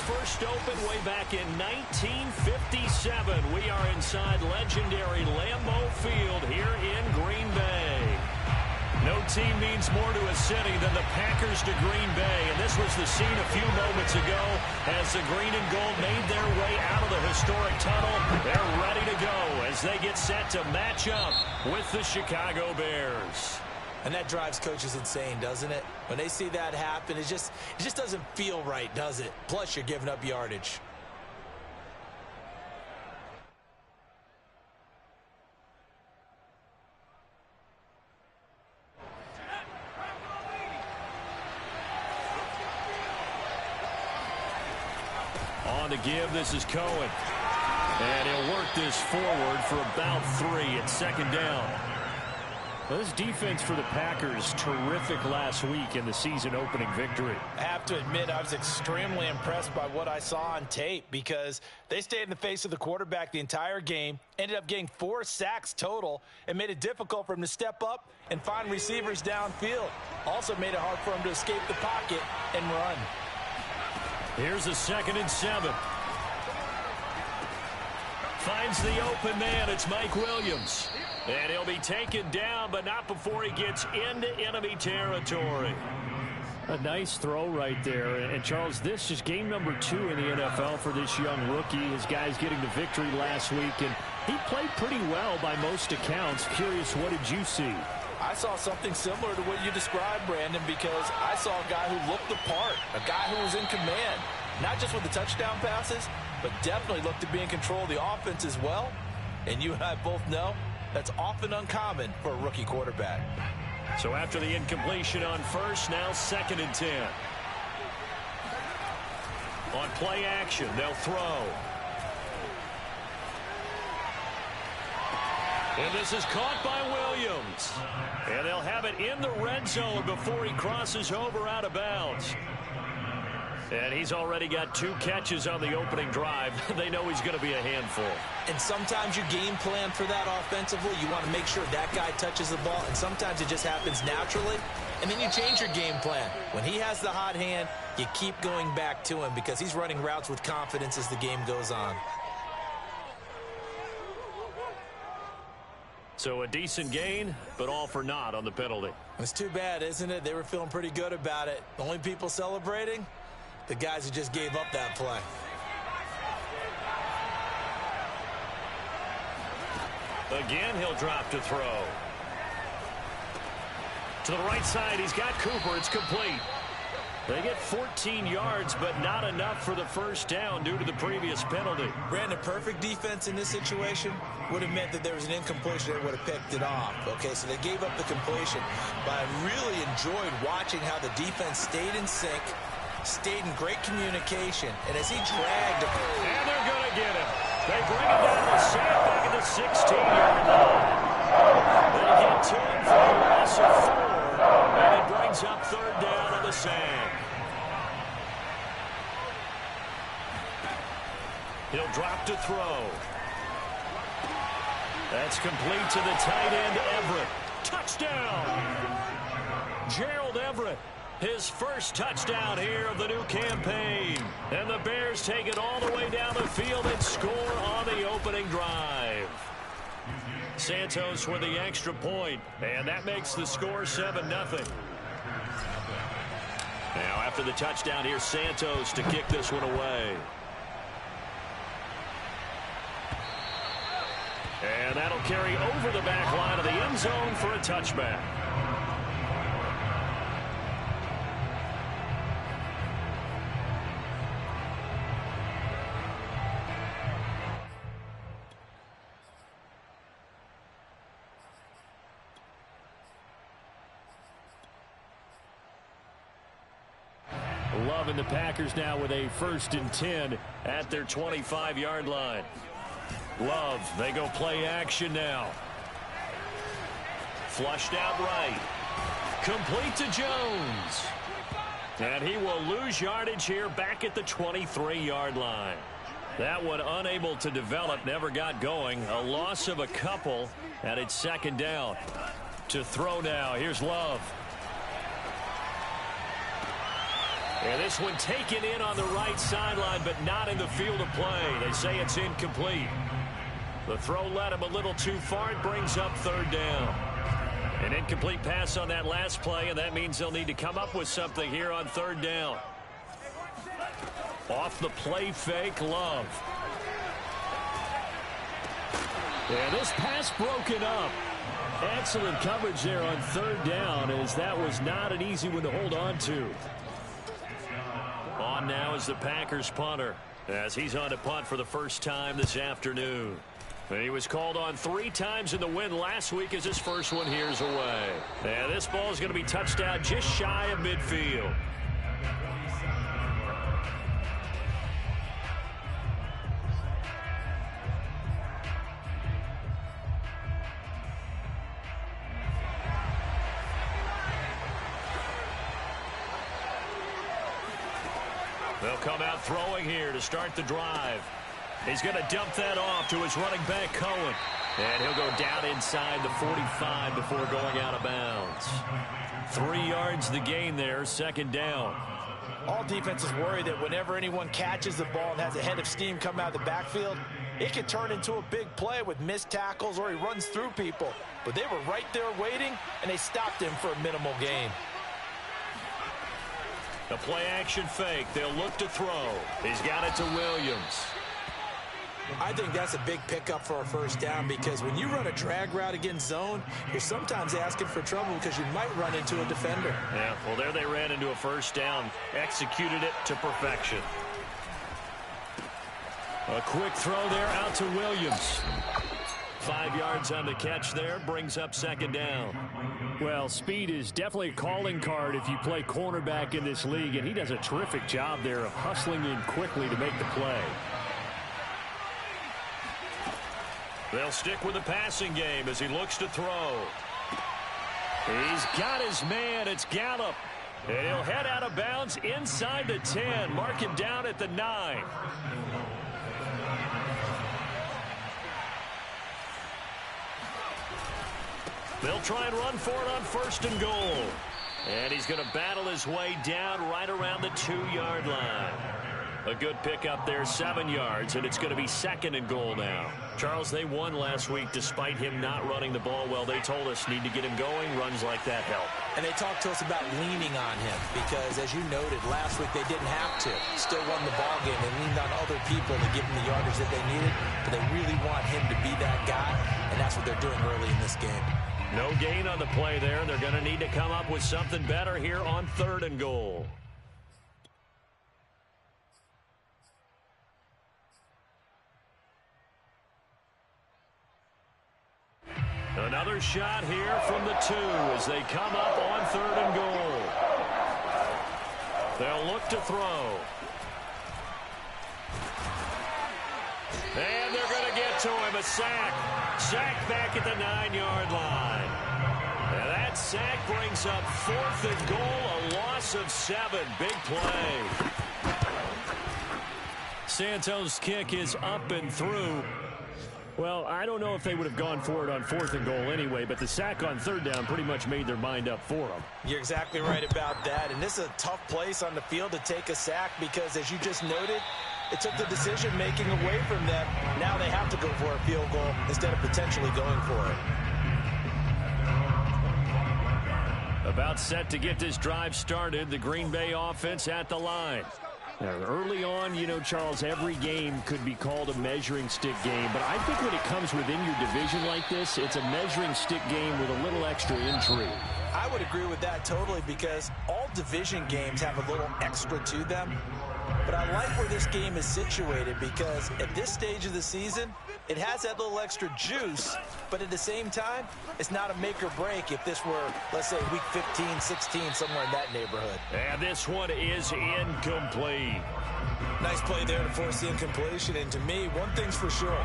first opened way back in 1957. We are inside legendary Lambeau Field here in Green Bay. No team means more to a city than the Packers to Green Bay, and this was the scene a few moments ago as the green and gold made their way out of the historic tunnel. They're ready to go as they get set to match up with the Chicago Bears. And that drives coaches insane, doesn't it? When they see that happen, it just doesn't feel right, does it? Plus, you're giving up yardage. On to give, this is Cohen. And he'll work this forward for about 3 at second down. Well, this defense for the Packers, terrific last week in the season-opening victory. I have to admit, I was extremely impressed by what I saw on tape because they stayed in the face of the quarterback the entire game, ended up getting 4 sacks total, and made it difficult for him to step up and find receivers downfield. Also made it hard for him to escape the pocket and run. Here's a 2nd and 7. Finds the open man. It's Mike Williams. And he'll be taken down, but not before he gets into enemy territory. A nice throw right there. And, Charles, this is game number 2 in the NFL for this young rookie. His guys getting the victory last week, and he played pretty well by most accounts. Curious, what did you see? I saw something similar to what you described, Brandon, because I saw a guy who looked the part, a guy who was in command, not just with the touchdown passes, but definitely looked to be in control of the offense as well. And you and I both know that's often uncommon for a rookie quarterback. So after the incompletion on first, now 2nd and 10. On play action, they'll throw. And this is caught by Williams. And they'll have it in the red zone before he crosses over out of bounds. And he's already got 2 catches on the opening drive. They know he's going to be a handful. And sometimes you game plan for that offensively. You want to make sure that guy touches the ball, and sometimes it just happens naturally. And then you change your game plan. When he has the hot hand, you keep going back to him because he's running routes with confidence as the game goes on. So a decent gain, but all for naught on the penalty. It's too bad, isn't it? They were feeling pretty good about it. The only people celebrating? The guys who just gave up that play. Again, he'll drop to throw. To the right side, he's got Cooper. It's complete. They get 14 yards, but not enough for the first down due to the previous penalty. Brandon, perfect defense in this situation would have meant that there was an incompletion. They would have picked it off. Okay, so they gave up the completion. But I really enjoyed watching how the defense stayed in sync, stayed in great communication, and as he dragged him. And they're going to get him. They bring him down to sack back at the 16-yard line. They get to him for a loss of 4, and it brings up 3rd down on the sack. He'll drop to throw. That's complete to the tight end, Everett. Touchdown! Gerald Everett. His first touchdown here of the new campaign. And the Bears take it all the way down the field and score on the opening drive. Santos with the extra point, and that makes the score 7-0. Now after the touchdown, here's Santos to kick this one away. And that'll carry over the back line of the end zone for a touchback. Love and the Packers now with a 1st and 10 at their 25-yard line. Love, they go play action now. Flushed out right. Complete to Jones. And he will lose yardage here back at the 23-yard line. That one unable to develop, never got going. A loss of a couple, and it's 2nd down. To throw now, here's Love. And this one taken in on the right sideline, but not in the field of play. They say it's incomplete. The throw led him a little too far. It brings up third down. An incomplete pass on that last play, and that means they'll need to come up with something here on third down. Off the play fake, Love. Yeah, this pass broken up. Excellent coverage there on third down, as that was not an easy one to hold on to. On now is the Packers punter, as he's on to punt for the first time this afternoon. And he was called on 3 times in the win last week, as his first one here's away. And this ball is going to be touched out just shy of midfield. They'll come out throwing here to start the drive. He's going to dump that off to his running back, Cohen. And he'll go down inside the 45 before going out of bounds. 3 yards the gain there, second down. All defenses worry that whenever anyone catches the ball and has a head of steam come out of the backfield, it can turn into a big play with missed tackles or he runs through people. But they were right there waiting, and they stopped him for a minimal gain. The play-action fake. They'll look to throw. He's got it to Williams. I think that's a big pickup for a first down, because when you run a drag route against zone, you're sometimes asking for trouble because you might run into a defender. Yeah, well, there they ran into a first down. Executed it to perfection. A quick throw there out to Williams. 5 yards on the catch there, brings up second down. Well, speed is definitely a calling card if you play cornerback in this league, and he does a terrific job there of hustling in quickly to make the play. They'll stick with the passing game as he looks to throw. He's got his man. It's Gallup. And he'll head out of bounds inside the 10. Mark him down at the 9. They'll try and run for it on first and goal. And he's going to battle his way down right around the 2-yard line. A good pickup there, 7 yards, and it's going to be second and goal now. Charles, they won last week despite him not running the ball well. They told us need to get him going. Runs like that help. And they talked to us about leaning on him because, as you noted, last week they didn't have to. Still won the ball game. They leaned on other people to give him the yardage that they needed, but they really want him to be that guy, and that's what they're doing early in this game. No gain on the play there. They're going to need to come up with something better here on third and goal. Another shot here from the 2 as they come up on third and goal. They'll look to throw. And they're going to get to him. A sack. Sack back at the 9-yard line. And that sack brings up fourth and goal. A loss of 7. Big play. Santos' kick is up and through. Well, I don't know if they would have gone for it on fourth and goal anyway, but the sack on third down pretty much made their mind up for them. You're exactly right about that, and this is a tough place on the field to take a sack because, as you just noted, it took the decision-making away from them. Now they have to go for a field goal instead of potentially going for it. About set to get this drive started, the Green Bay offense at the line. Now, early on, you know, Charles, every game could be called a measuring stick game, but I think when it comes within your division like this, it's a measuring stick game with a little extra intrigue. I would agree with that totally because all division games have a little extra to them. But I like where this game is situated because at this stage of the season, it has that little extra juice, but at the same time, it's not a make or break if this were, let's say, week 15, 16, somewhere in that neighborhood. And this one is incomplete. Nice play there to force the incompletion, and to me, one thing's for sure.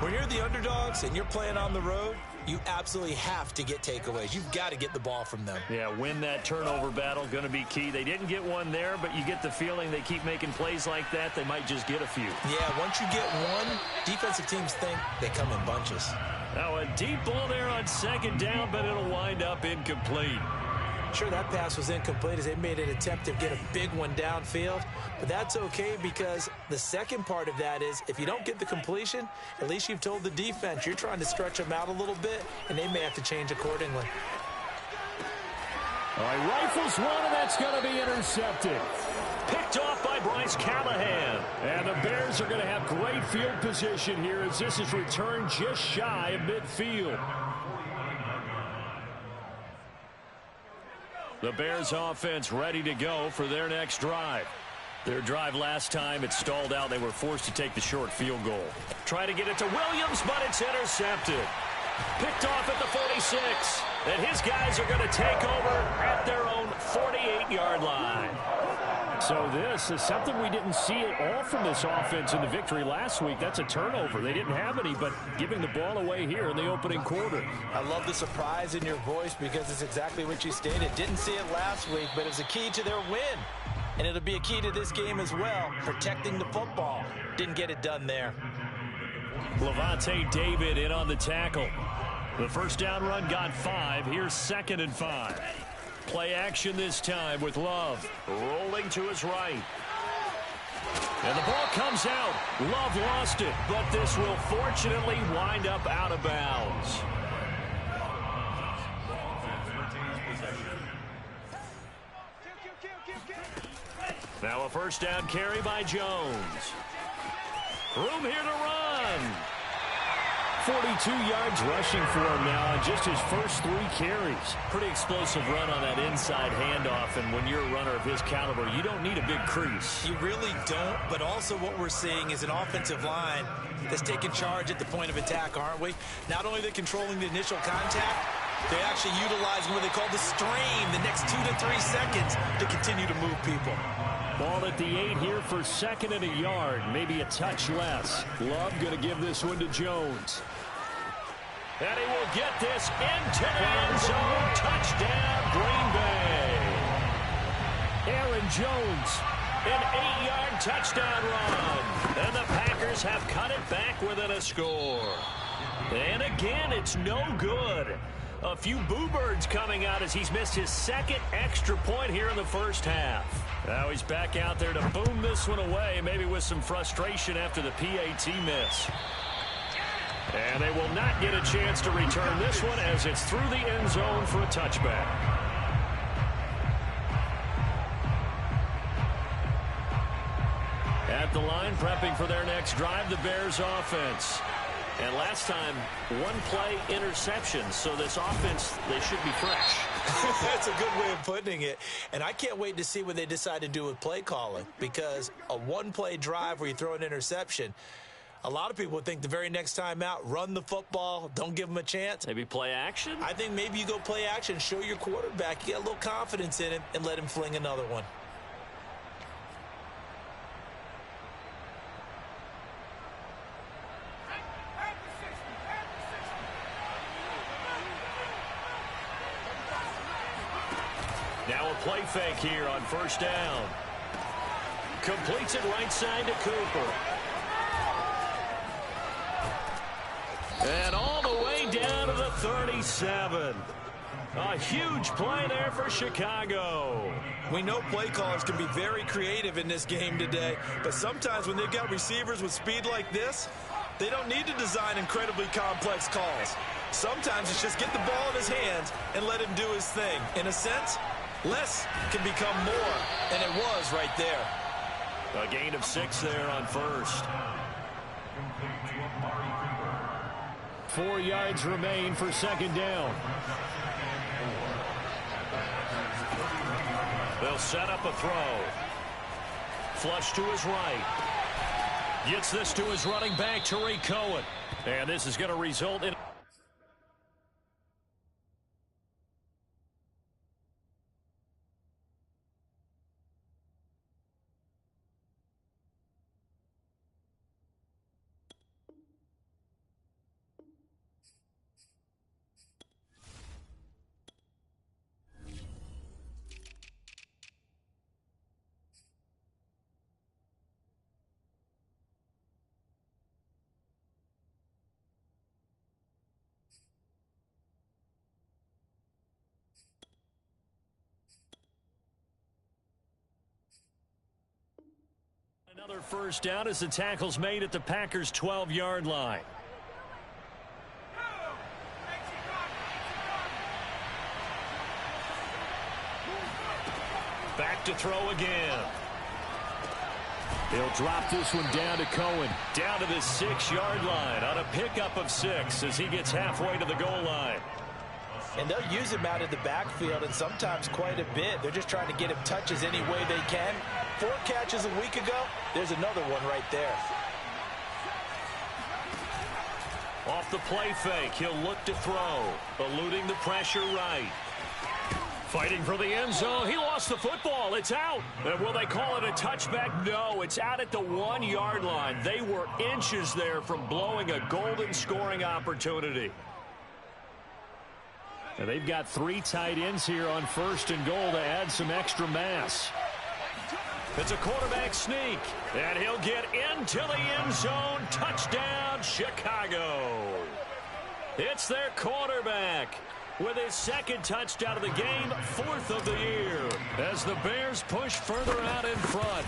When you're the underdogs and you're playing on the road, you absolutely have to get takeaways. You've got to get the ball from them. Yeah, win that turnover battle, going to be key. They didn't get one there, but you get the feeling they keep making plays like that, they might just get a few. Yeah, once you get one, defensive teams think they come in bunches. Now a deep ball there on second down, but it'll wind up incomplete. Sure, that pass was incomplete as they made an attempt to get a big one downfield, but that's okay because the second part of that is if you don't get the completion, at least you've told the defense you're trying to stretch them out a little bit, and they may have to change accordingly. All right, rifles one, and that's going to be intercepted. Picked off by Bryce Callahan. And the Bears are going to have great field position here as this is returned just shy of midfield. The Bears offense ready to go for their next drive. Their drive last time, it stalled out. They were forced to take the short field goal. Try to get it to Williams, but it's intercepted. Picked off at the 46. And his guys are going to take over at their own 48-yard line. So this is something we didn't see at all from this offense in the victory last week. That's a turnover. They didn't have any, but giving the ball away here in the opening quarter. I love the surprise in your voice because it's exactly what you stated. Didn't see it last week, but it's a key to their win. And it'll be a key to this game as well, protecting the football. Didn't get it done there. Lavonte David in on the tackle. The first down run got 5. Here's 2nd and 5. Play action this time with Love. Rolling to his right. And the ball comes out. Love lost it, but this will fortunately wind up out of bounds. Now a first down carry by Jones. Room here to run. 42 yards rushing for him now on just his first 3 carries. Pretty explosive run on that inside handoff, and when you're a runner of his caliber, you don't need a big crease. You really don't, but also what we're seeing is an offensive line that's taking charge at the point of attack, aren't we? Not only are they controlling the initial contact, they're actually utilizing what they call the strain, the next 2 to 3 seconds to continue to move people. Ball at the 8 here for 2nd and a yard, maybe a touch less. Love going to give this one to Jones. And he will get this into the end zone. Touchdown, Green Bay. Aaron Jones, an 8-yard touchdown run. And the Packers have cut it back within a score. And again, it's no good. A few boo birds coming out as he's missed his 2nd extra point here in the first half. Now he's back out there to boom this one away, maybe with some frustration after the PAT miss. And they will not get a chance to return this one as it's through the end zone for a touchback. At the line, prepping for their next drive, the Bears offense. And last time, 1-play interception. So this offense, they should be fresh. That's a good way of putting it. And I can't wait to see what they decide to do with play calling. Because a 1-play drive where you throw an interception, a lot of people would think the very next time out, run the football, don't give them a chance. Maybe play action? I think maybe you go play action, show your quarterback, you get a little confidence in him, and let him fling another one. Now a play fake here on first down. Completes it right side to Cooper. And all the way down to the 37. A huge play there for Chicago. We know play callers can be very creative in this game today, but sometimes when they've got receivers with speed like this, they don't need to design incredibly complex calls. Sometimes it's just get the ball in his hands and let him do his thing. In a sense, less can become more, and it was right there. A gain of 6 there on first. 4 yards remain for second down. They'll set up a throw. Flush to his right. Gets this to his running back, Tariq Cohen. And this is going to result in Another first down as the tackle's made at the Packers' 12-yard line. Back to throw again. He'll drop this one down to Cohen. Down to the 6-yard line on a pickup of 6 as he gets halfway to the goal line. And they'll use him out of the backfield, and sometimes quite a bit. They're just trying to get him touches any way they can. 4 catches a week ago. There's another one right there. Off the play fake, he'll look to throw. Eluding the pressure right. Fighting for the end zone. He lost the football. It's out. And will they call it a touchback? No, it's out at the 1-yard line. They were inches there from blowing a golden scoring opportunity. And they've got 3 tight ends here on 1st and goal to add some extra mass. It's a quarterback sneak, and he'll get into the end zone. Touchdown, Chicago. It's their quarterback with his 2nd touchdown of the game, 4th of the year, as the Bears push further out in front.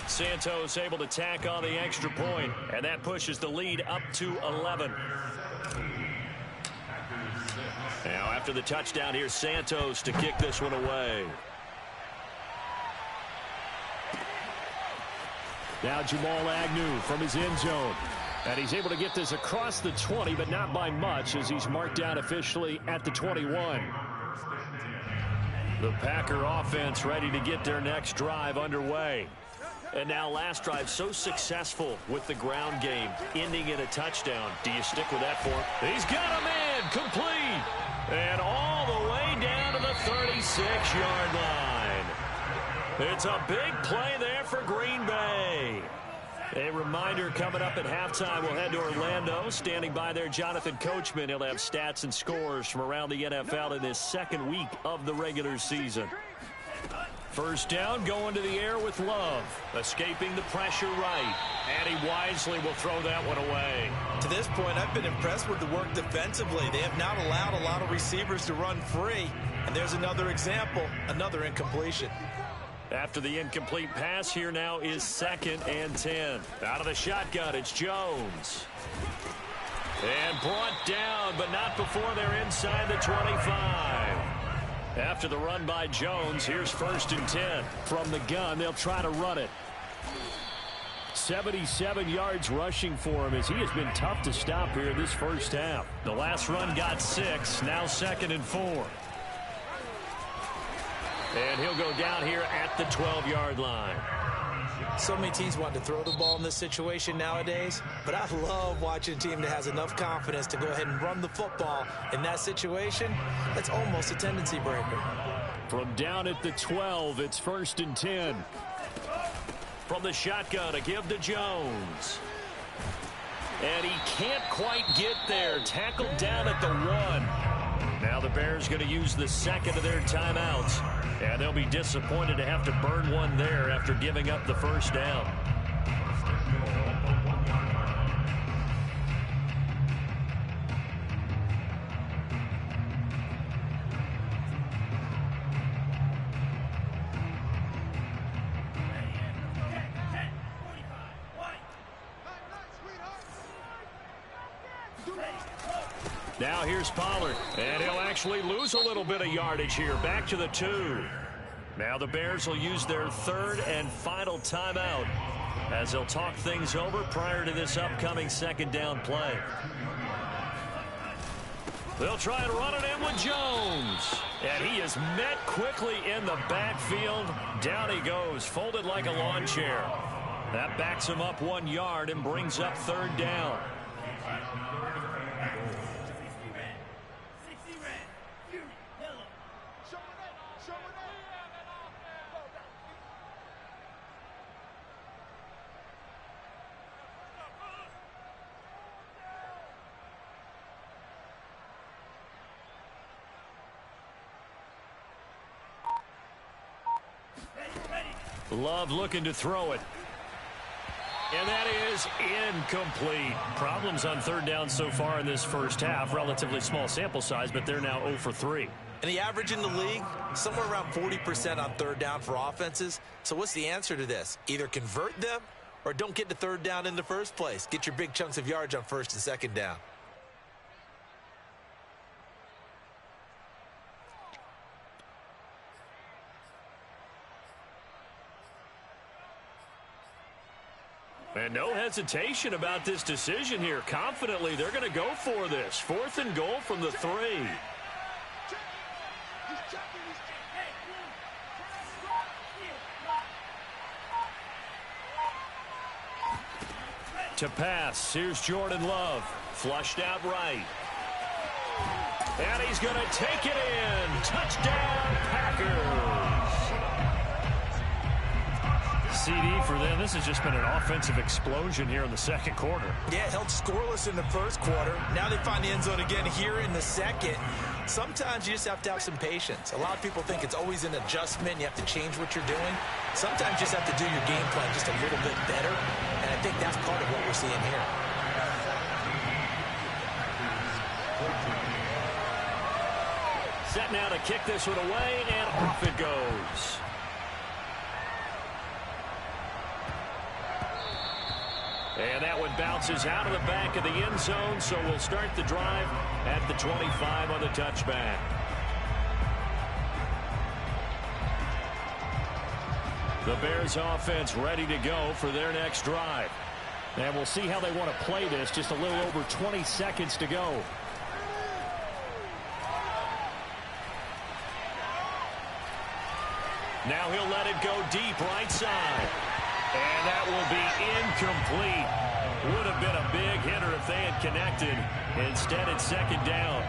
Santos able to tack on the extra point, and that pushes the lead up to 11. Now after the touchdown, here's Santos to kick this one away. Now Jamal Agnew from his end zone. And he's able to get this across the 20, but not by much, as he's marked down officially at the 21. The Packer offense ready to get their next drive underway. And now last drive so successful with the ground game, ending in a touchdown. Do you stick with that for him? He's got him in, complete. And all the way down to the 36-yard line. It's a big play there for Green Bay. A reminder coming up at halftime, we'll head to Orlando. Standing by there, Jonathan Coachman. He'll have stats and scores from around the NFL in this 2nd week of the regular season. First down, going to the air with Love. Escaping the pressure right. And he wisely will throw that one away. To this point, I've been impressed with the work defensively. They have not allowed a lot of receivers to run free. And there's another example, another incompletion. After the incomplete pass, here now is 2nd and 10. Out of the shotgun, it's Jones. And brought down, but not before they're inside the 25. After the run by Jones, here's 1st and 10. From the gun, they'll try to run it. 77 yards rushing for him as he has been tough to stop here this first half. The last run got 6, now 2nd and 4. And he'll go down here at the 12-yard line. So many teams want to throw the ball in this situation nowadays, but I love watching a team that has enough confidence to go ahead and run the football. In that situation, that's almost a tendency breaker. From down at the 12, it's 1st and 10. From the shotgun, a give to Jones. And he can't quite get there. Tackled down at the 1. Now the Bears going to use the 2nd of their timeouts. And they'll be disappointed to have to burn one there after giving up the first down. Now here's Pollard, and he'll actually lose a little bit of yardage here. Back to the 2. Now the Bears will use their 3rd and final timeout as they'll talk things over prior to this upcoming 2nd down play. They'll try and run it in with Jones. And he is met quickly in the backfield. Down he goes, folded like a lawn chair. That backs him up 1 yard and brings up 3rd down. Love looking to throw it. And that is incomplete. Problems on 3rd down so far in this first half. Relatively small sample size, but they're now 0 for 3. And the average in the league, somewhere around 40% on third down for offenses. So what's the answer to this? Either convert them or don't get to third down in the first place. Get your big chunks of yards on first and second down. And no hesitation about this decision here. Confidently, they're going to go for this. 4th and goal from the 3. To pass, here's Jordan Love. Flushed out right. And he's going to take it in. Touchdown, Packers. CD for them. This has just been an offensive explosion here in the second quarter. Yeah, held scoreless in the first quarter. Now they find the end zone again here in the second. Sometimes you just have to have some patience. A lot of people think it's always an adjustment. You have to change what you're doing. Sometimes you just have to do your game plan just a little bit better. And I think that's part of what we're seeing here. Set now to kick this one away, and off it goes. And that one bounces out of the back of the end zone, so we'll start the drive at the 25 on the touchback. The Bears offense ready to go for their next drive. And we'll see how they want to play this. Just a little over 20 seconds to go. Now he'll let it go deep right side. And that will be incomplete. Would have been a big hitter if they had connected. Instead, it's second down.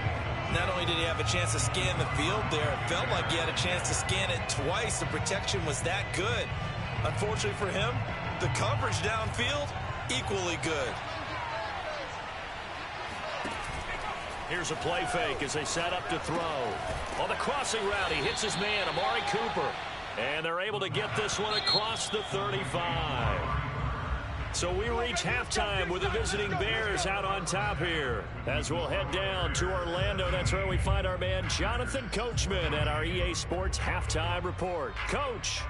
Not only did he have a chance to scan the field there, it felt like he had a chance to scan it twice. The protection was that good. Unfortunately for him, the coverage downfield, equally good. Here's a play fake as they set up to throw. On the crossing route, he hits his man, Amari Cooper. And they're able to get this one across the 35. So we reach halftime with the visiting Bears out on top here. As we'll head down to Orlando, that's where we find our man Jonathan Coachman at our EA Sports Halftime Report. Coach.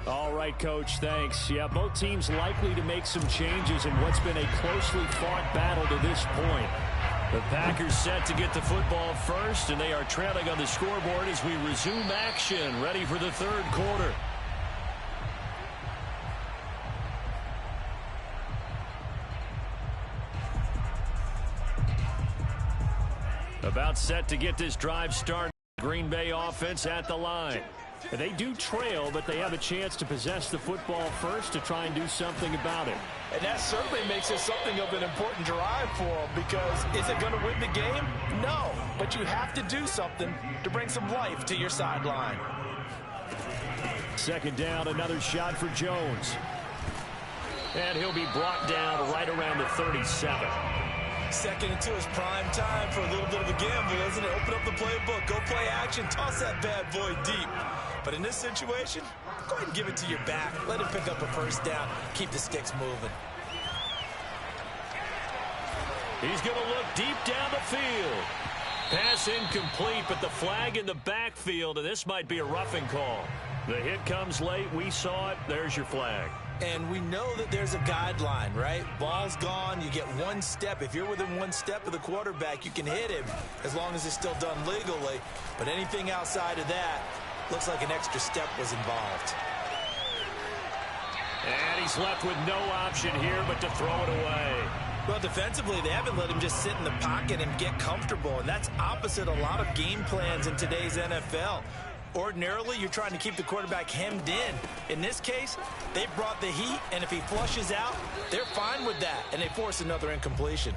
All right, Coach, thanks. Yeah, both teams likely to make some changes in what's been a closely fought battle to this point. The Packers set to get the football first, and they are trailing on the scoreboard as we resume action, ready for the third quarter. About set to get this drive started. Green Bay offense at the line. They do trail, but they have a chance to possess the football first to try and do something about it. And that certainly makes it something of an important drive for them, because is it going to win the game? No, but you have to do something to bring some life to your sideline. Second down, another shot for Jones. And he'll be brought down right around the 37. Second into his prime time for a little bit of a gamble, isn't it? Open up the playbook, go play action, toss that bad boy deep. But in this situation, go ahead and give it to your back. Let him pick up a first down. Keep the sticks moving. He's going to look deep down the field. Pass incomplete, but the flag in the backfield, and this might be a roughing call. The hit comes late. We saw it. There's your flag. And we know that there's a guideline, right? Ball's gone. You get one step. If you're within one step of the quarterback, you can hit him as long as it's still done legally. But anything outside of that, looks like an extra step was involved. And he's left with no option here but to throw it away. Well, defensively, they haven't let him just sit in the pocket and get comfortable, and that's opposite a lot of game plans in today's NFL. Ordinarily, you're trying to keep the quarterback hemmed in. In this case, they brought the heat, and if he flushes out, they're fine with that, and they force another incompletion.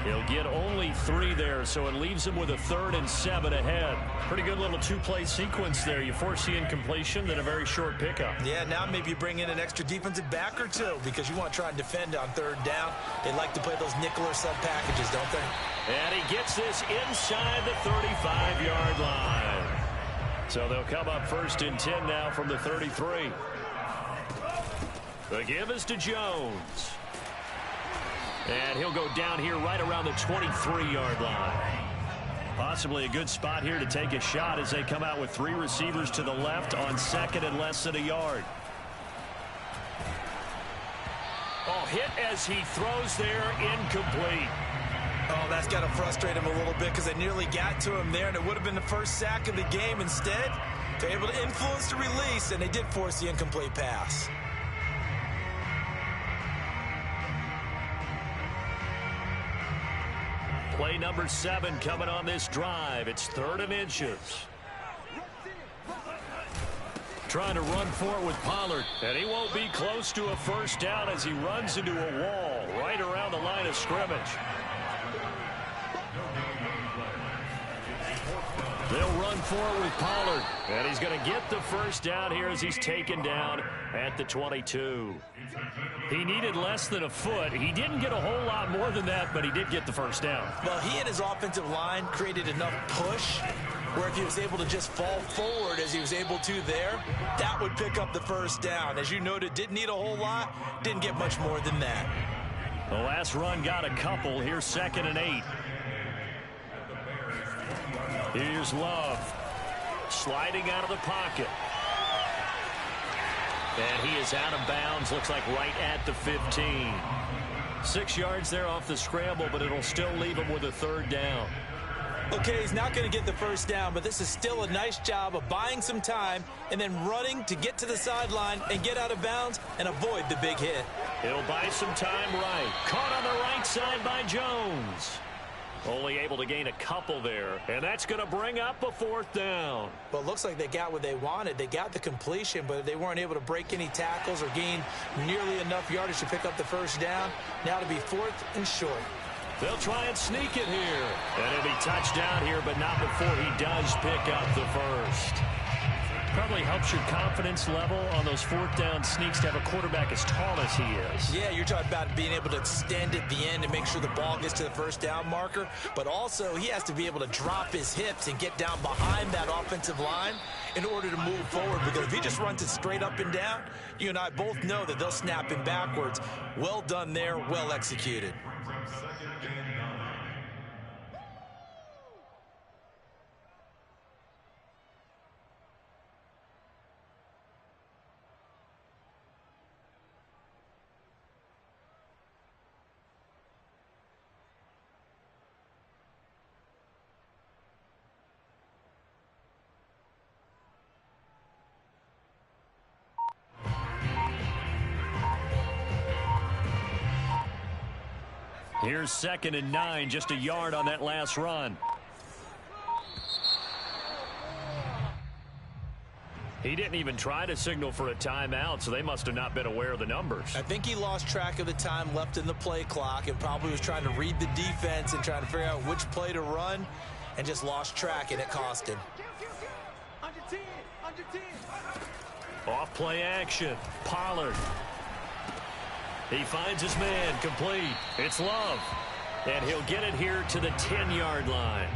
He'll get only 3 there, so it leaves him with a 3rd and 7 ahead. Pretty good little two-play sequence there. You force the incompletion, then a very short pickup. Yeah, now maybe you bring in an extra defensive back or two because you want to try and defend on 3rd down. They like to play those nickel or sub packages, don't they? And he gets this inside the 35-yard line. So they'll come up 1st and 10 now from the 33. The give is to Jones. And he'll go down here right around the 23-yard line. Possibly a good spot here to take a shot as they come out with 3 receivers to the left on second and less than a yard. Oh, hit as he throws there, incomplete. Oh, that's got to frustrate him a little bit because they nearly got to him there, and it would have been the first sack of the game. Instead, they're able to influence the release, and they did force the incomplete pass. Play number 7 coming on this drive. It's 3rd and inches. Trying to run for it with Pollard. And he won't be close to a first down as he runs into a wall right around the line of scrimmage. They'll run for it with Pollard. And he's going to get the first down here as he's taken down at the 22. He needed less than a foot. He didn't get a whole lot more than that, but he did get the first down. Well, he and his offensive line created enough push where if he was able to just fall forward as he was able to there, that would pick up the first down. As you noted, didn't need a whole lot, didn't get much more than that. The last run got a couple. Here's 2nd and 8. Here's Love. Sliding out of the pocket. And he is out of bounds, looks like right at the 15. 6 yards there off the scramble, but it'll still leave him with a 3rd down. Okay, he's not going to get the first down, but this is still a nice job of buying some time and then running to get to the sideline and get out of bounds and avoid the big hit. He'll buy some time right. Caught on the right side by Jones. Only able to gain a couple there, and that's going to bring up a 4th down. Well, it looks like they got what they wanted. They got the completion, but they weren't able to break any tackles or gain nearly enough yardage to pick up the first down. Now to be 4th and short. They'll try and sneak it here. And it'll be touchdown here, but not before he does pick up the first. Probably helps your confidence level on those 4th down sneaks to have a quarterback as tall as he is. Yeah, you're talking about being able to extend at the end and make sure the ball gets to the first down marker. But also, he has to be able to drop his hips and get down behind that offensive line in order to move forward. Because if he just runs it straight up and down, you and I both know that they'll snap him backwards. Well done there, well executed. Here's 2nd and 9, just a yard on that last run. He didn't even try to signal for a timeout, so they must have not been aware of the numbers. I think he lost track of the time left in the play clock and probably was trying to read the defense and trying to figure out which play to run and just lost track, and it cost him. Off play action. Pollard. He finds his man, complete. It's Love. And he'll get it here to the 10-yard line.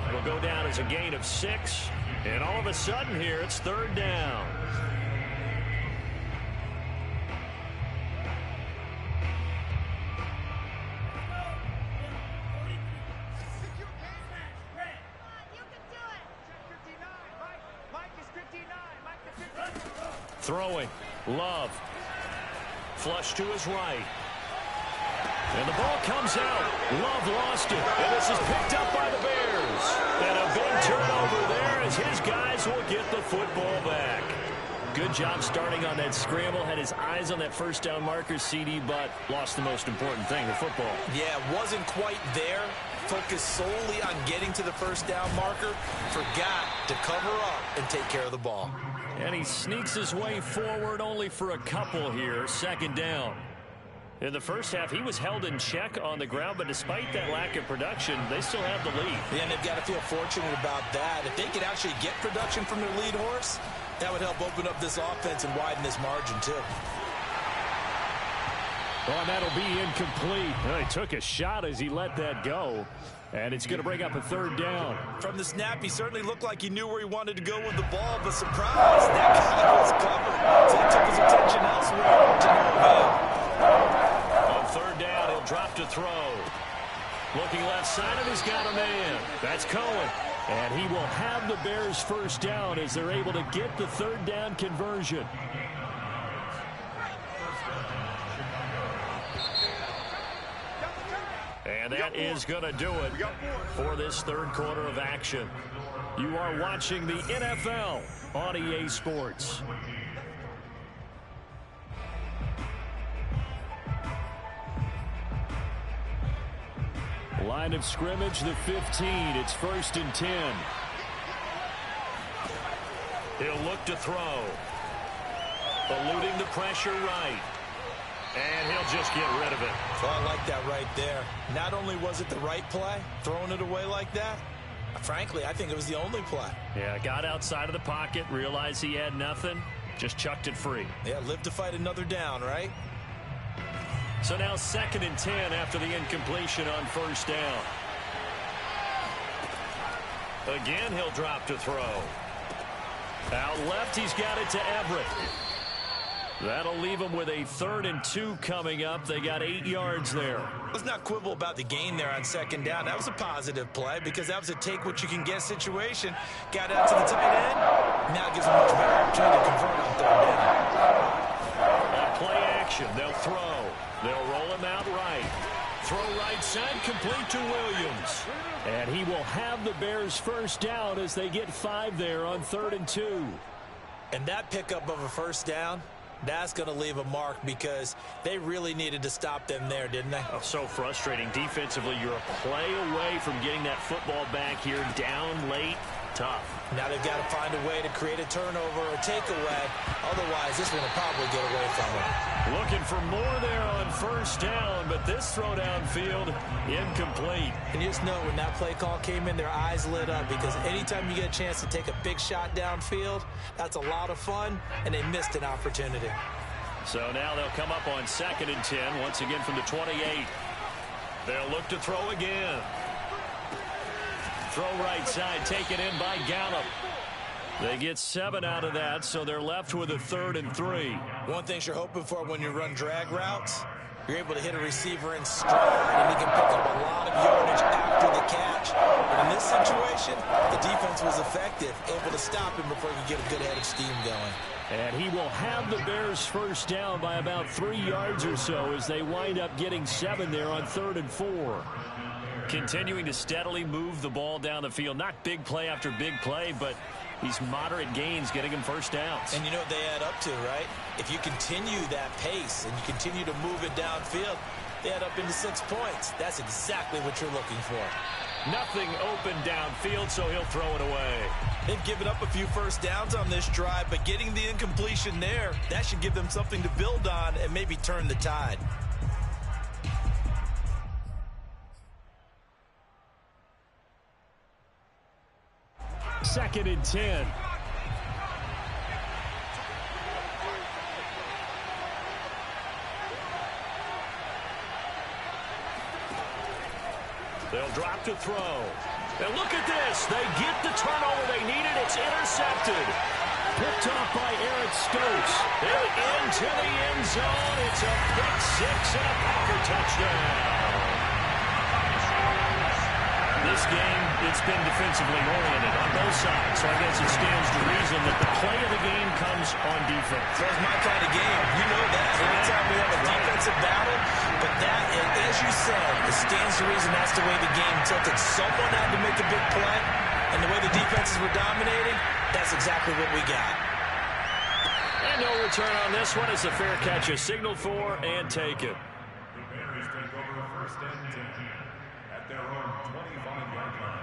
It'll go down as a gain of 6. And all of a sudden here, it's 3rd down. Throwing. Love. Flush to his right. And the ball comes out. Love lost it. And this is picked up by the Bears. And a big turnover there as his guys will get the football back. Good job starting on that scramble. Had his eyes on that first down marker, CD, but lost the most important thing, the football. Yeah, wasn't quite there. Focused solely on getting to the first down marker. Forgot to cover up and take care of the ball. And he sneaks his way forward only for a couple here. 2nd down. In the first half, he was held in check on the ground, but despite that lack of production, they still have the lead. Yeah, and they've got to feel fortunate about that. If they could actually get production from their lead horse, that would help open up this offense and widen this margin, too. Well, and that'll be incomplete. Well, he took a shot as he let that go. And it's going to bring up a 3rd down. From the snap, he certainly looked like he knew where he wanted to go with the ball, but surprise, that guy was covered. So he took his attention elsewhere to no avail. On 3rd down, he'll drop to Looking left side of, he's got a man. That's Cohen. And he will have the Bears first down as they're able to get the third down conversion. And that is going to do it for this third quarter of action. You are watching the NFL on EA Sports. Line of scrimmage, the 15. It's 1st and 10. He'll look to throw. Eluding the pressure right. And he'll just get rid of it. Well, I like that right there. Not only was it the right play, throwing it away like that, frankly, I think it was the only play. Yeah, got outside of the pocket, realized he had nothing, just chucked it free. Yeah, live to fight another down, right? So now 2nd and 10 after the incompletion on 1st down. Again, he'll drop to throw. Out left, he's got it to Everett. That'll leave them with a 3rd and 2 coming up. They got 8 yards there. Let's not quibble about the gain there on 2nd down. That was a positive play because that was a take-what-you-can-get situation. Got out to the tight end. Now it gives them much better opportunity to convert on 3rd down. Play action. They'll throw. They'll roll him out right. Throw right side, complete to Williams. And he will have the Bears first down as they get 5 there on 3rd and 2. And that pickup of a first down, that's going to leave a mark because they really needed to stop them there, didn't they? Oh, so frustrating. Defensively, you're a play away from getting that football back here down late. Tough. Now they've got to find a way to create a turnover or takeaway. Otherwise, this one will probably get away from them. Looking for more there on 1st down, but this throw downfield incomplete. And you just know when that play call came in, their eyes lit up because anytime you get a chance to take a big shot downfield, that's a lot of fun, and they missed an opportunity. So now they'll come up on 2nd and 10, once again from the 28. They'll look to throw again. Throw right side, taken in by Gallup. They get 7 out of that, so they're left with a 3rd and 3. One thing you're hoping for when you run drag routes, you're able to hit a receiver in stride, and he can pick up a lot of yardage after the catch. But in this situation, the defense was effective, able to stop him before he could get a good head of steam going. And he will have the Bears first down by about 3 yards or so as they wind up getting 7 there on 3rd and 4. Continuing to steadily move the ball down the field. Not big play after big play, but these moderate gains getting him first downs. And you know what they add up to, right? If you continue that pace and you continue to move it downfield, they add up into 6 points. That's exactly what you're looking for. Nothing open downfield, so he'll throw it away. They've given up a few first downs on this drive, but getting the incompletion there, that should give them something to build on and maybe turn the tide. Second and 10. They'll drop to throw. And look at this. They get the turnover they needed. It's intercepted. Picked off by Eric Stokes. And into the end zone. It's a pick 6 and a Packer touchdown. This game, it's been defensively oriented on both sides, so I guess it stands to reason that the play of the game comes on defense. That's my kind of game. You know that. Anytime we have a defensive battle, but that, as you said, it stands to reason that's the way the game tilted. Someone had to make a big play, and the way the defenses were dominating, that's exactly what we got. And no return on this one. It's a fair catch, a signal for, and take it. The Bears take over 1st and 10 at their own 25-yard line.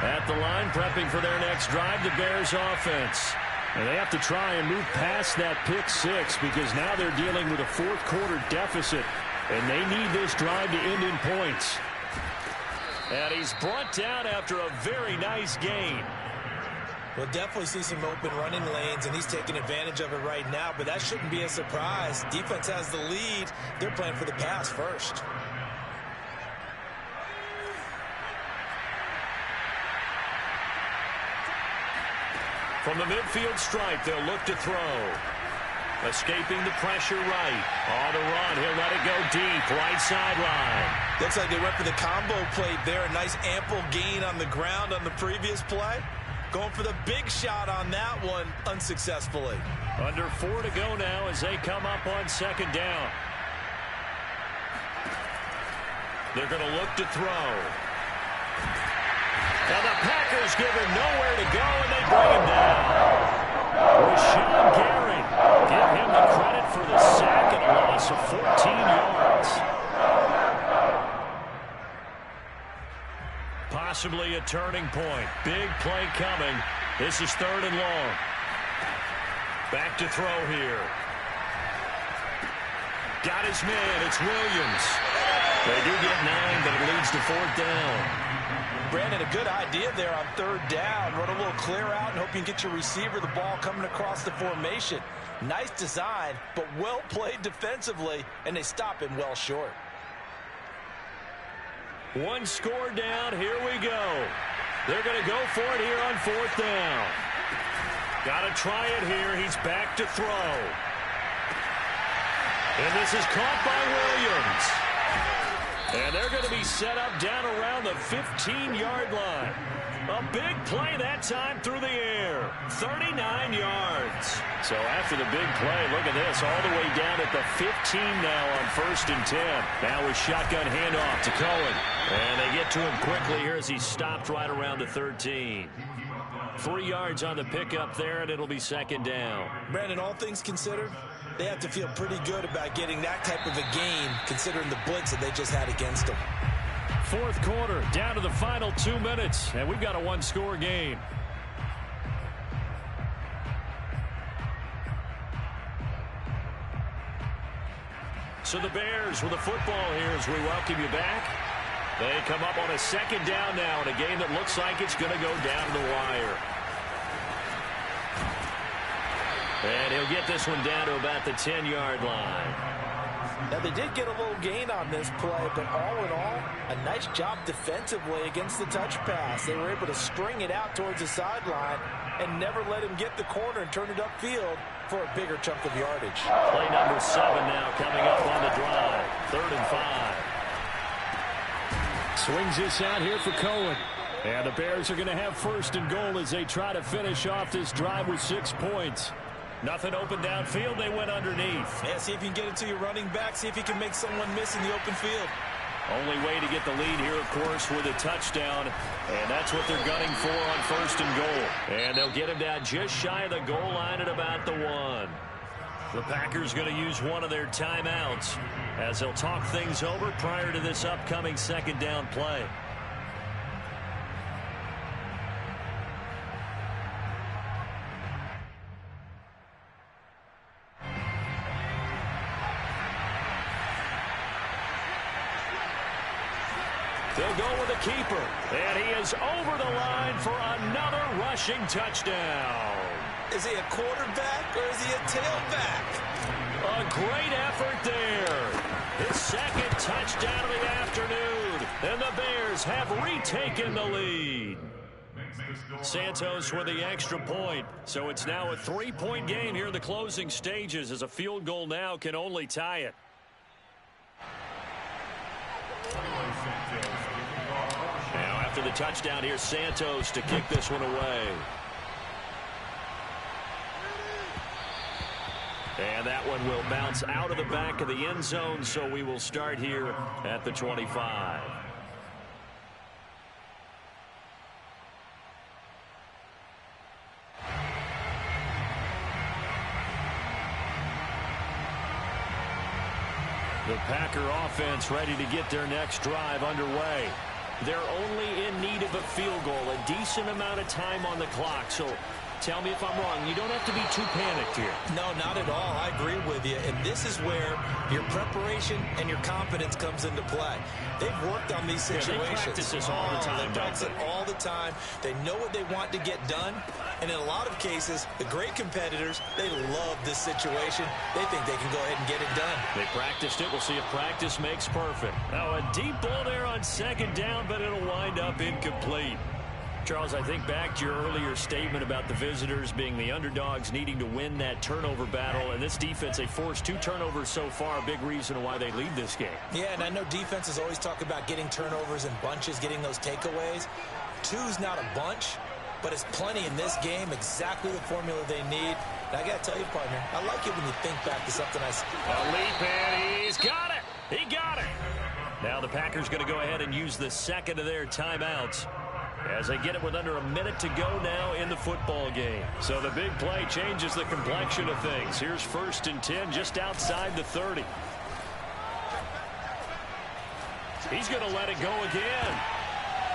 At the line, prepping for their next drive, the Bears offense. And they have to try and move past that pick 6 because now they're dealing with a 4th quarter deficit. And they need this drive to end in points. And he's brought down after a very nice gain. We'll definitely see some open running lanes, and he's taking advantage of it right now, but that shouldn't be a surprise. Defense has the lead. They're playing for the pass first. From the midfield stripe, they'll look to throw. Escaping the pressure right. On the run, he'll let it go deep, right sideline. Looks like they went for the combo play there. A nice ample gain on the ground on the previous play. Going for the big shot on that one unsuccessfully. Under 4 to go now as they come up on second down. They're going to look to throw. Now the Packers give him nowhere to go, and they bring him down. Rashawn Gary, give him the credit for the sack and a loss of 14 yards. Possibly a turning point. Big play coming. This is 3rd and long. Back to throw here. Got his man. It's Williams. They do get 9, but it leads to 4th down. Brandon, a good idea there on 3rd down. Run a little clear out and hope you can get your receiver the ball coming across the formation. Nice design, but well played defensively, and they stop him well short. 1 score down. Here we go. They're going to go for it here on 4th down. Got to try it here. He's back to throw. And this is caught by Williams. And they're going to be set up down around the 15-yard line. A big play that time through the air. 39 yards. So after the big play, look at this. All the way down at the 15 now on 1st and 10. Now with shotgun handoff to Cohen. And they get to him quickly here as he stopped right around the 13. 3 yards on the pickup there, and it'll be 2nd down. Brandon, all things considered, they have to feel pretty good about getting that type of a gain, considering the blitz that they just had against them. 4th quarter, down to the final 2 minutes, and we've got a 1-score game. So the Bears with the football here as we welcome you back. They come up on a 2nd down now in a game that looks like it's going to go down to the wire. And he'll get this one down to about the 10-yard line. Now, they did get a little gain on this play, but all in all, a nice job defensively against the touch pass. They were able to string it out towards the sideline and never let him get the corner and turn it upfield for a bigger chunk of yardage. Play number 7 now coming up on the drive. 3rd and 5. Swings this out here for Cohen. And the Bears are going to have 1st and goal as they try to finish off this drive with 6 points. Nothing open downfield. They went underneath. Yeah, see if you can get it to your running back. See if you can make someone miss in the open field. Only way to get the lead here, of course, with a touchdown. And that's what they're gunning for on 1st and goal. And they'll get him down just shy of the goal line at about the 1. The Packers going to use one of their timeouts as they'll talk things over prior to this upcoming 2nd down play. They'll go with a keeper, and he is over the line for another rushing touchdown. Is he a quarterback or is he a tailback? A great effort there. His 2nd touchdown of the afternoon, and the Bears have retaken the lead. Santos with the extra point, so it's now a 3-point game here in the closing stages as a field goal now can only tie it. Now after the touchdown, here's Santos to kick this one away. And that one will bounce out of the back of the end zone, so we will start here at the 25. The Packer offense ready to get their next drive underway. They're only in need of a field goal, a decent amount of time on the clock. So tell me if I'm wrong. You don't have to be too panicked here. No, not at all. I agree with you. And this is where your preparation and your confidence comes into play. They've worked on these situations. They practice this all the time. They practice it all the time. They know what they want to get done. And in a lot of cases, the great competitors, they love this situation. They think they can go ahead and get it done. They practiced it. We'll see if practice makes perfect. Now a deep ball there on 2nd down, but it'll wind up incomplete. Charles, I think back to your earlier statement about the visitors being the underdogs needing to win that turnover battle. And this defense, they forced 2 turnovers so far, a big reason why they lead this game. Yeah, and I know defenses always talk about getting turnovers in bunches, getting those takeaways. 2's not a bunch, but it's plenty in this game, exactly the formula they need. And I got to tell you, partner, I like it when you think back to something I said. A leap, and he's got it. He got it. Now the Packers going to go ahead and use the second of their timeouts as they get it with under a minute to go now in the football game. So the big play changes the complexion of things. Here's 1st and 10 just outside the 30. He's going to let it go again.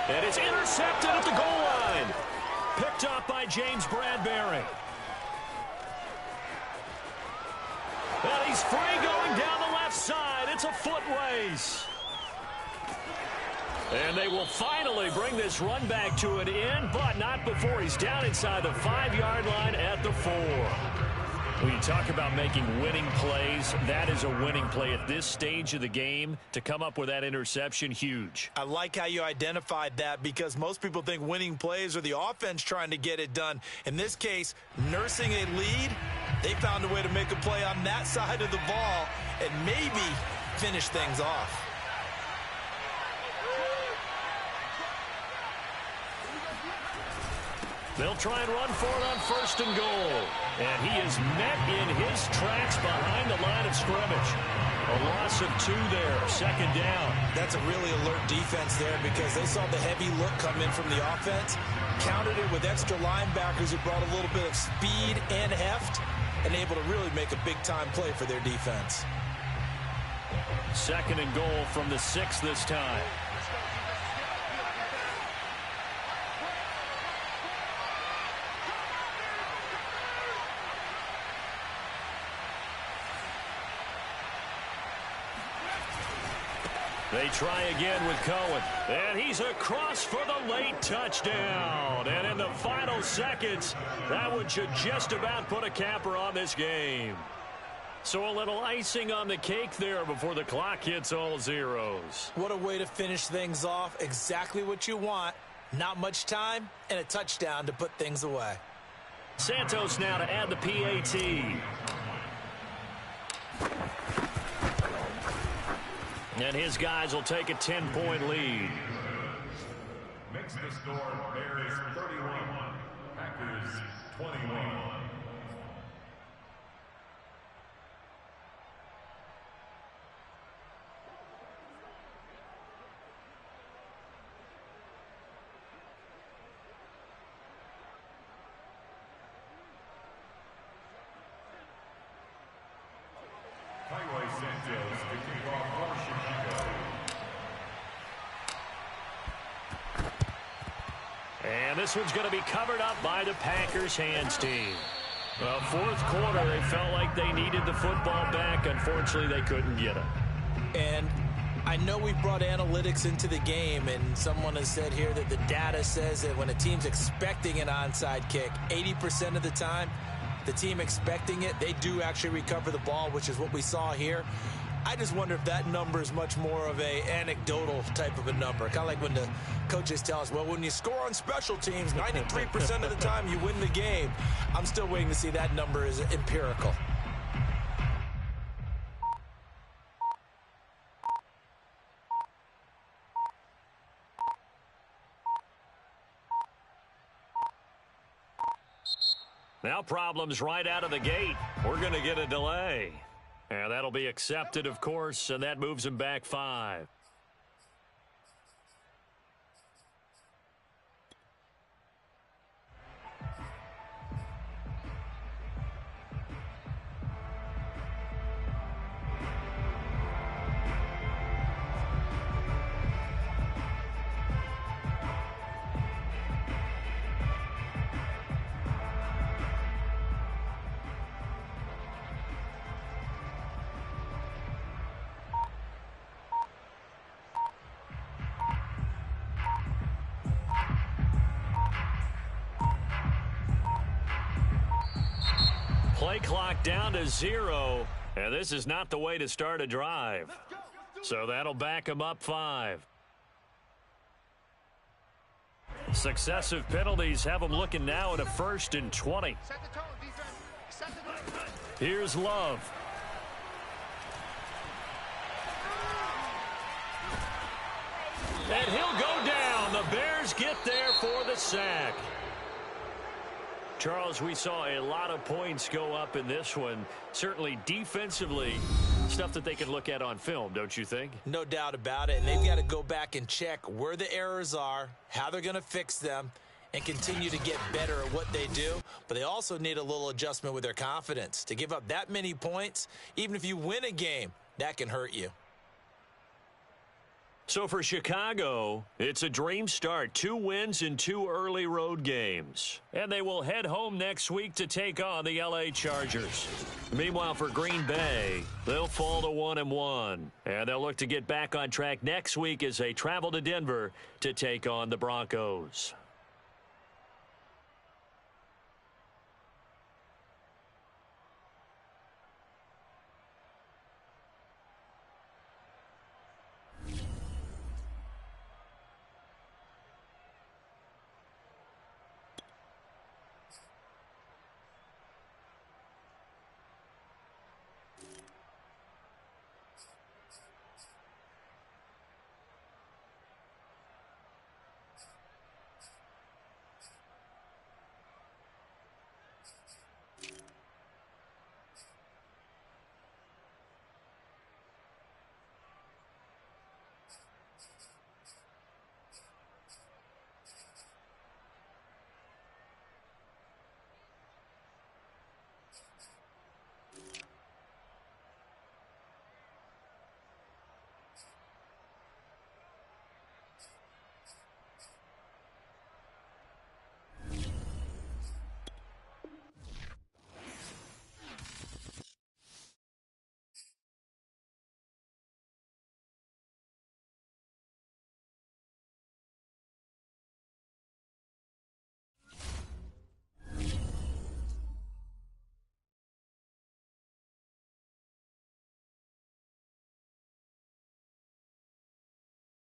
And it's intercepted at the goal line. Picked up by James Bradbury. And he's free going down the left side. It's a foot race. And they will finally bring this run back to an end, but not before he's down inside the 5-yard line at the 4. When you talk about making winning plays, that is a winning play at this stage of the game. To come up with that interception, huge. I like how you identified that, because most people think winning plays are the offense trying to get it done. In this case, nursing a lead, they found a way to make a play on that side of the ball and maybe finish things off. They'll try and run for it on 1st and goal. And he is met in his tracks behind the line of scrimmage. A loss of 2 there, 2nd down. That's a really alert defense there, because they saw the heavy look come in from the offense, countered it with extra linebackers who brought a little bit of speed and heft, and able to really make a big-time play for their defense. 2nd and goal from the 6 this time. They try again with Cohen. And he's across for the late touchdown. And in the final seconds, that one should just about put a capper on this game. So a little icing on the cake there before the clock hits all zeros. What a way to finish things off. Exactly what you want. Not much time and a touchdown to put things away. Santos now to add the PAT. And his guys will take a 10-point lead. Makes the score Bears 31, Packers 21. Highway Santos to kick off for Chicago. And this one's going to be covered up by the Packers hands team. Well, 4th quarter, they felt like they needed the football back. Unfortunately, they couldn't get it. And I know we brought analytics into the game, and someone has said here that the data says that when a team's expecting an onside kick, 80% of the time, the team expecting it, they do actually recover the ball, which is what we saw here. I just wonder if that number is much more of a anecdotal type of a number. Kind of like when the coaches tell us, well, when you score on special teams, 93% of the time you win the game. I'm still waiting to see that number is empirical. Now problems right out of the gate. We're going to get a delay. And that'll be accepted, of course, and that moves him back 5. Play clock down to 0, and this is not the way to start a drive. So that'll back him up 5. Successive penalties have them looking now at a 1st and 20. Here's Love. And he'll go down. The Bears get there for the sack. Charles, we saw a lot of points go up in this one. Certainly defensively, stuff that they can look at on film, don't you think? No doubt about it. And they've got to go back and check where the errors are, how they're going to fix them, and continue to get better at what they do. But they also need a little adjustment with their confidence. To give up that many points, even if you win a game, that can hurt you. So for Chicago, it's a dream start. 2 wins in 2 early road games. And they will head home next week to take on the L.A. Chargers. Meanwhile, for Green Bay, they'll fall to 1-1. And they'll look to get back on track next week as they travel to Denver to take on the Broncos.